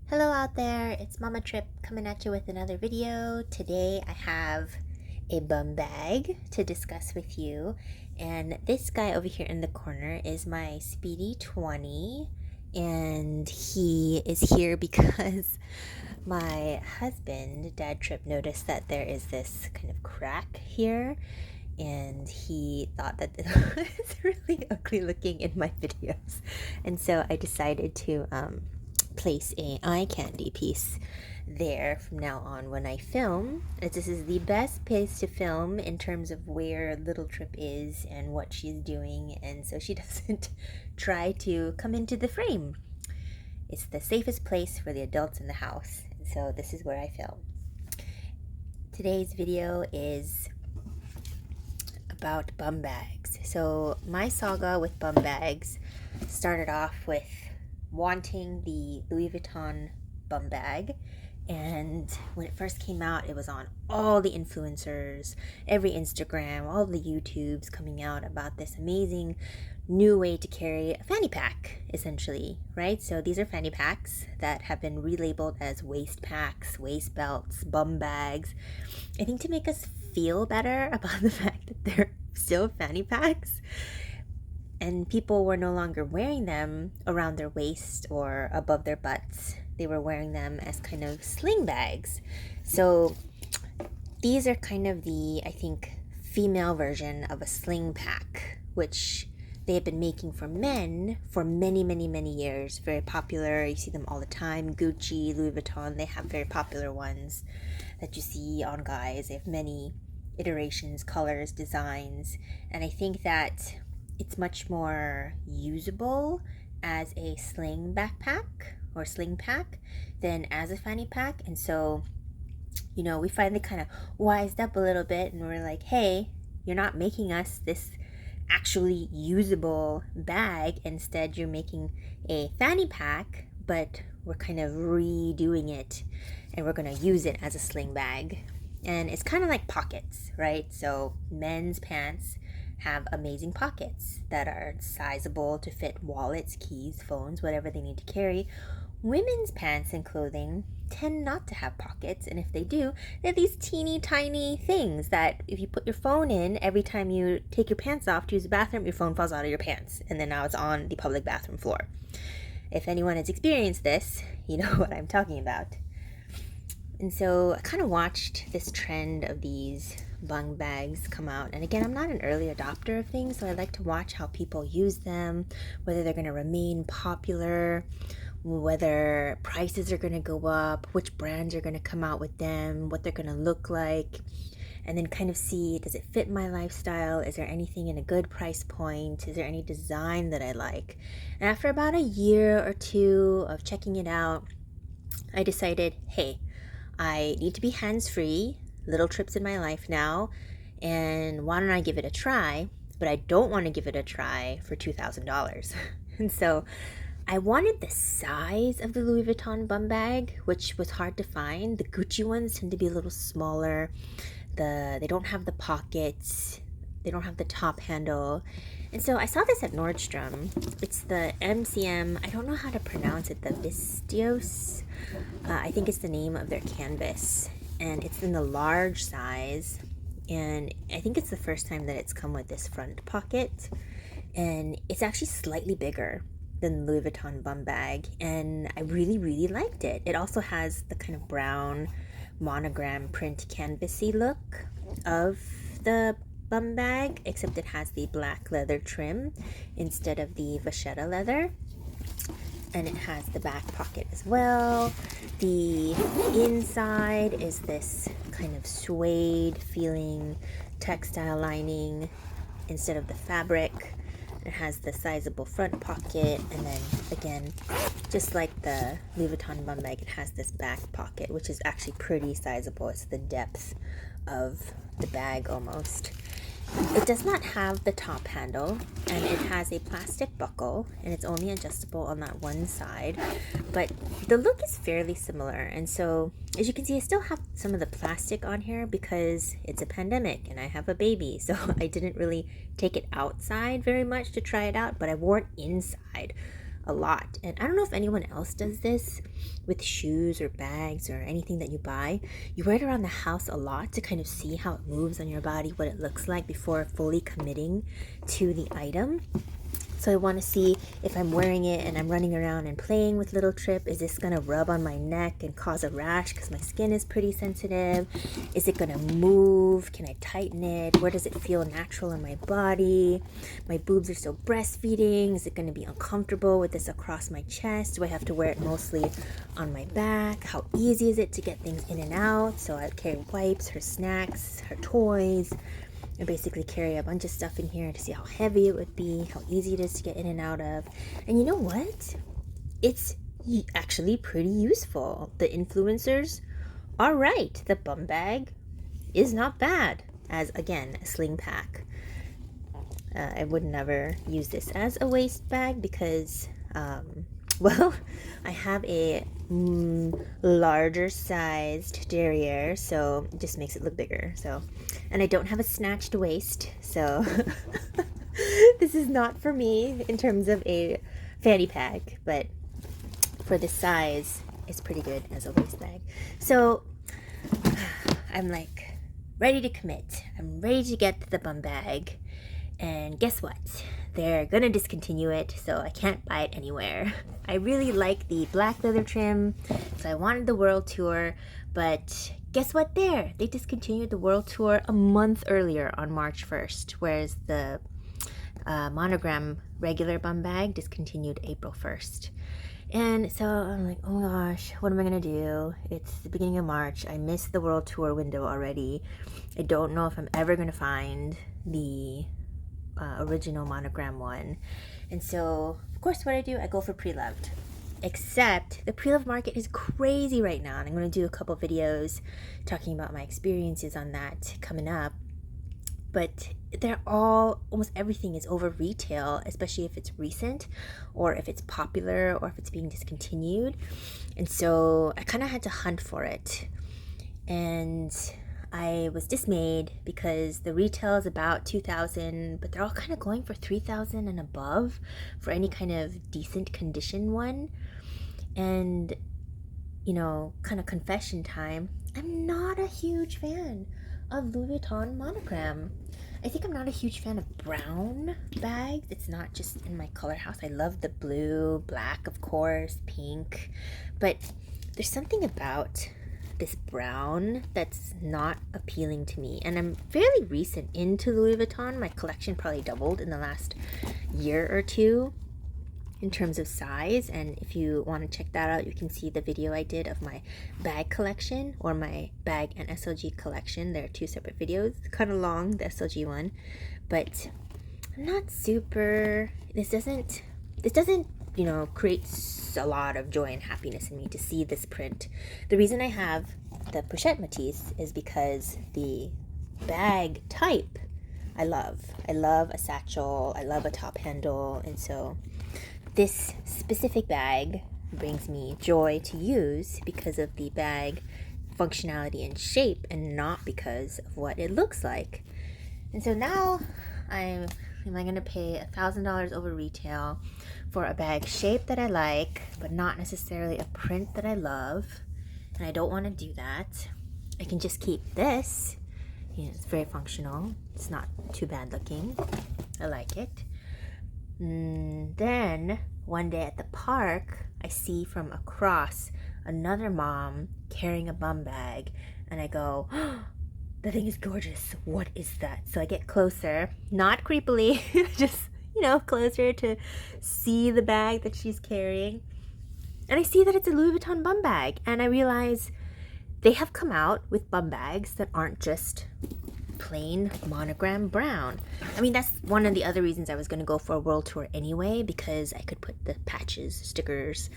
Hello out there, it's Mama Trip coming at you with another video. Today I have a bum bag to discuss with you, and this guy over here in the corner is my Speedy 20, and he is here because my husband, Dad Trip, noticed that there is this kind of crack here, and he thought that it was really ugly looking in my videos, and so I decided to place a eye candy piece there from now on when I film, as this is the best place to film in terms of where LittleTrip is and what she's doing, and so she doesn't try to come into the frame. It's the safest place for the adults in the house, and so this is where I film. Today's video is about bum bags. So my saga with bum bags started off with wanting the Louis Vuitton bum bag, and when it first came out, it was on all the influencers, every Instagram, all the YouTubes coming out about this amazing new way to carry a fanny pack, essentially, right? So these are fanny packs that have been relabeled as waist packs, waist belts, bum bags, I think to make us feel better about the fact that they're still fanny packs, and people were no longer wearing them around their waist or above their butts. They were wearing them as kind of sling bags. So these are kind of the, I think, female version of a sling pack, which they have been making for men for many, many, many years. Very popular. You see them all the time. Gucci, Louis Vuitton, they have very popular ones that you see on guys. They have many iterations, colors, designs, and I think that it's much more usable as a sling backpack or sling pack than as a fanny pack. And so, you know, we finally kind of wised up a little bit, and we're like, hey, you're not making us this actually usable bag. Instead, you're making a fanny pack, but we're kind of redoing it, and we're going to use it as a sling bag. And it's kind of like pockets, right? So men's pants have amazing pockets that are sizable to fit wallets, keys, phones, whatever they need to carry. Women's pants and clothing tend not to have pockets, and if they do, they're these teeny tiny things that if you put your phone in, every time you take your pants off to use the bathroom, your phone falls out of your pants, and then now it's on the public bathroom floor. If anyone has experienced this, you know what I'm talking about. And so I kind of watched this trend of these bum bags come out. And again, I'm not an early adopter of things, so I like to watch how people use them, whether they're going to remain popular, whether prices are going to go up, which brands are going to come out with them, what they're going to look like, and then kind of see, does it fit my lifestyle? Is there anything in a good price point? Is there any design that I like? And after about a year or two of checking it out, I decided, hey, I need to be hands-free. LittleTrip's in my life now, and why don't I give it a try? But I don't want to give it a try for $2,000. And so I wanted the size of the Louis Vuitton bum bag, which was hard to find. The Gucci ones tend to be a little smaller. They don't have the pockets. They don't have the top handle. And so I saw this at Nordstrom. It's the MCM, I don't know how to pronounce it, the Visetos. I think it's the name of their canvas. And it's in the large size. And I think it's the first time that it's come with this front pocket. And it's actually slightly bigger than the Louis Vuitton bum bag. And I really, really liked it. It also has the kind of brown monogram print canvasy look of the bum bag, except it has the black leather trim instead of the vachetta leather, and it has the back pocket as well. The inside is this kind of suede feeling textile lining instead of the fabric. It has the sizable front pocket, and then again, just like the Louis Vuitton bum bag, it has this back pocket, which is actually pretty sizable. It's the depth of the bag almost. It does not have the top handle, and it has a plastic buckle, and it's only adjustable on that one side, but the look is fairly similar. And so as you can see, I still have some of the plastic on here because it's a pandemic and I have a baby, so I didn't really take it outside very much to try it out, but I wore it inside a lot. And I don't know if anyone else does this with shoes or bags or anything that you buy. You wear it around the house a lot to kind of see how it moves on your body, what it looks like before fully committing to the item. So I want to see if I'm wearing it and I'm running around and playing with LittleTrip, is this going to rub on my neck and cause a rash because my skin is pretty sensitive? Is it going to move? Can I tighten it? Where does it feel natural in my body? My boobs are still breastfeeding. Is it going to be uncomfortable with this across my chest? Do I have to wear it mostly on my back? How easy is it to get things in and out? So I carry wipes, her snacks, her toys. I basically carry a bunch of stuff in here to see how heavy it would be, how easy it is to get in and out of. And you know what? It's actually pretty useful. The influencers are right. The bum bag is not bad as, again, a sling pack. I would never use this as a waist bag because, well, I have a larger sized derriere, so it just makes it look bigger. So, and I don't have a snatched waist, so this is not for me in terms of a fanny pack, but for the size, it's pretty good as a waist bag. So I'm like ready to commit. I'm ready to get the bum bag, and guess what? They're gonna discontinue it, so I can't buy it anywhere. I really like the black leather trim, so I wanted the world tour, but guess what there? They discontinued the world tour a month earlier on March 1st, whereas the monogram regular bum bag discontinued April 1st. And so I'm like, oh my gosh, what am I gonna do? It's the beginning of March. I missed the world tour window already. I don't know if I'm ever gonna find the original monogram one. And so of course what I do, I go for pre-loved. Except the pre-loved market is crazy right now, and I'm going to do a couple videos talking about my experiences on that coming up. But they're all, almost everything is over retail, especially if it's recent or if it's popular or if it's being discontinued. And so I kind of had to hunt for it, and I was dismayed because the retail is about $2,000, but they're all kind of going for $3,000 and above for any kind of decent condition one. And, you know, kind of confession time, I'm not a huge fan of Louis Vuitton monogram. I think I'm not a huge fan of brown bags. It's not just in my color house. I love the blue, black, of course, pink, but there's something about this brown that's not appealing to me. And I'm fairly recent into Louis Vuitton. My collection probably doubled in the last year or two in terms of size, and if you want to check that out, you can see the video I did of my bag collection, or my bag and SLG collection. There are two separate videos, kind of long, the SLG one, but I'm not super, this doesn't you know, create a lot of joy and happiness in me to see this print. The reason I have the pochette matisse is because the bag type I love a satchel, I love a top handle, and so this specific bag brings me joy to use because of the bag functionality and shape, and not because of what it looks like. And so now am I going to pay $1,000 over retail for a bag shape that I like, but not necessarily a print that I love? And I don't want to do that. I can just keep this. You know, it's very functional. It's not too bad looking. I like it. Then one day at the park, I see from across another mom carrying a bum bag, and I go, oh, the thing is gorgeous. What is that? So I get closer, not creepily, just, you know, closer to see the bag that she's carrying. And I see that it's a Louis Vuitton bum bag, and I realize they have come out with bum bags that aren't just plain monogram brown. I mean, that's one of the other reasons I was going to go for a world tour anyway, because I could put the patches, stickers,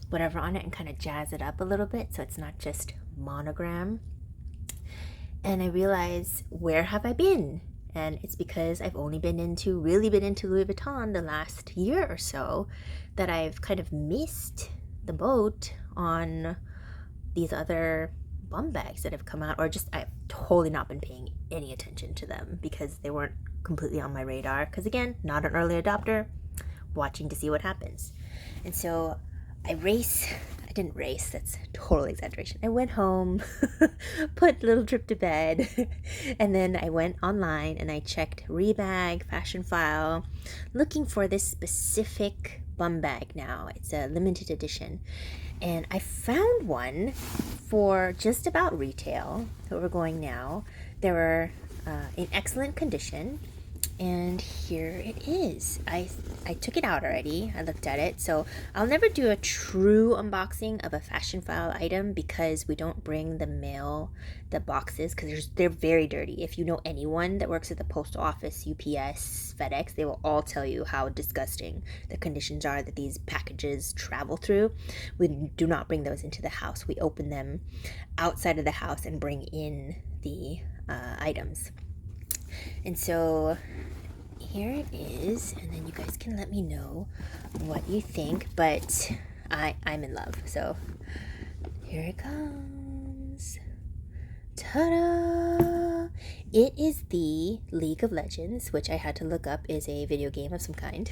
whatever on it and kind of jazz it up a little bit so it's not just monogram. And I realized, where have I been? And it's because I've only really been into Louis Vuitton the last year or so, that I've kind of missed the boat on these other bum bags that have come out, or just I've totally not been paying any attention to them because they weren't completely on my radar, because again, not an early adopter, watching to see what happens. And so I didn't race, that's total exaggeration. I went home, put LittleTrip to bed, and then I went online and I checked Rebag, fashionphile, looking for this specific bum bag now. It's a limited edition. And I found one for just about retail that we're going now. They were in excellent condition. And here it is. I took it out already. I looked at it. So I'll never do a true unboxing of a fashionphile item because we don't bring the boxes, because they're very dirty. If you know anyone that works at the post office, UPS, FedEx, they will all tell you how disgusting the conditions are that these packages travel through. We do not bring those into the house. We open them outside of the house and bring in the items. And so here it is, and then you guys can let me know what you think, but I'm in love. So here it comes. Ta-da! It is the League of Legends, which I had to look up is a video game of some kind,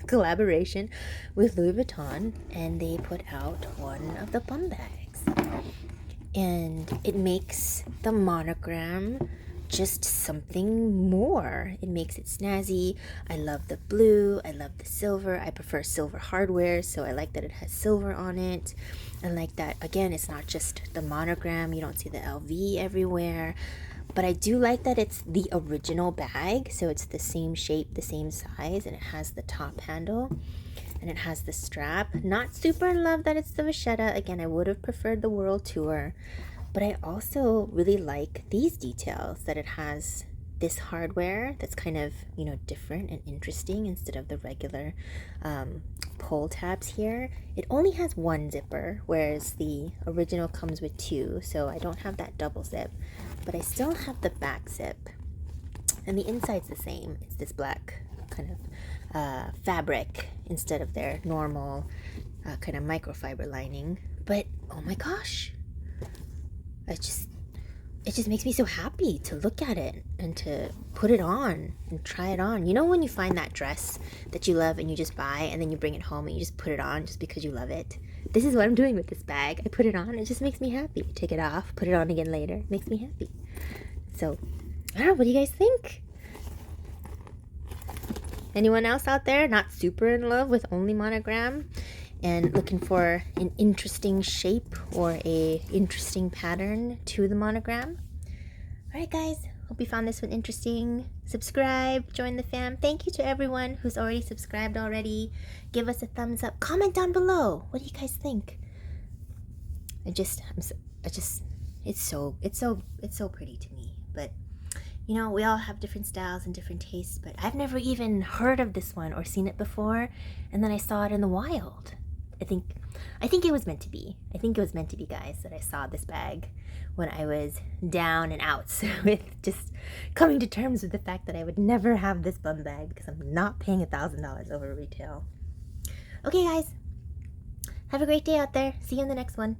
collaboration with Louis Vuitton, and they put out one of the bum bags. And it makes the monogram just something more. It makes it snazzy. I love the blue. I love the silver. I prefer silver hardware, so I like that it has silver on it. I like that, again, it's not just the monogram. You don't see the LV everywhere. But I do like that it's the original bag, so it's the same shape, the same size, and it has the top handle. And it has the strap. Not super in love that it's the vachetta. Again, I would have preferred the world tour. But I also really like these details, that it has this hardware that's kind of, different and interesting instead of the regular pull tabs here. It only has one zipper, whereas the original comes with two, so I don't have that double zip. But I still have the back zip. And the inside's the same. It's this black kind of fabric instead of their normal kind of microfiber lining. But, oh my gosh! It just makes me so happy to look at it and to put it on and try it on. You know when you find that dress that you love and you just buy and then you bring it home and you just put it on just because you love it? This is what I'm doing with this bag. I put it on, it just makes me happy. Take it off, put it on again later. It makes me happy. So, I don't know, what do you guys think? Anyone else out there not super in love with only monogram and looking for an interesting shape or a interesting pattern to the monogram? Alright guys, hope you found this one interesting. Subscribe, join the fam. Thank you to everyone who's already subscribed already. Give us a thumbs up. Comment down below. What do you guys think? It's so pretty to me. But we all have different styles and different tastes, but I've never even heard of this one or seen it before, and then I saw it in the wild. I think it was meant to be. I think it was meant to be, guys, that I saw this bag when I was down and out with just coming to terms with the fact that I would never have this bum bag because I'm not paying $1,000 over retail. Okay, guys. Have a great day out there. See you in the next one.